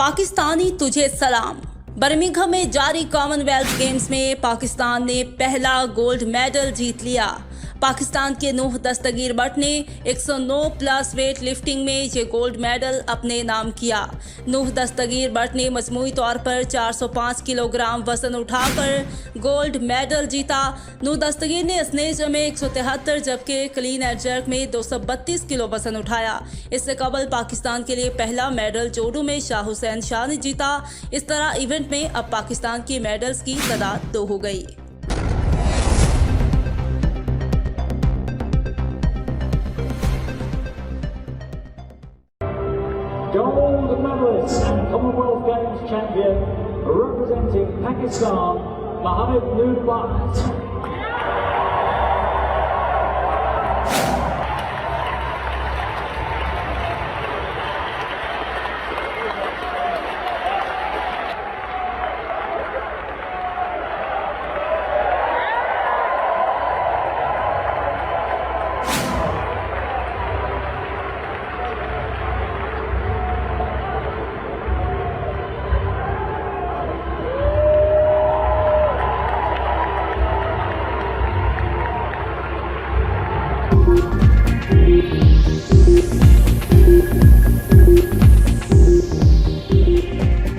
पाकिस्तानी तुझे सलाम। बर्मिंघम में जारी कॉमनवेल्थ गेम्स में पाकिस्तान ने पहला गोल्ड मेडल जीत लिया। पाकिस्तान के नूह दस्तगीर बट ने 109 प्लस वेट लिफ्टिंग में ये गोल्ड मेडल अपने नाम किया। नूह दस्तगीर बट ने मजमूई तौर पर 405 किलोग्राम वजन उठाकर गोल्ड मेडल जीता। नूह दस्तगीर ने स्नेच में 173 जबकि क्लीन एंड जर्क में 232 किलो वजन उठाया। इससे कबल पाकिस्तान के लिए पहला मेडल जोडू में शाह हुसैन शाह ने जीता। इस तरह इवेंट में अब पाकिस्तान की मेडल्स की तादाद 2 हो गई। Gold medalist and Commonwealth Games champion representing Pakistan, Mohammed Nurbat.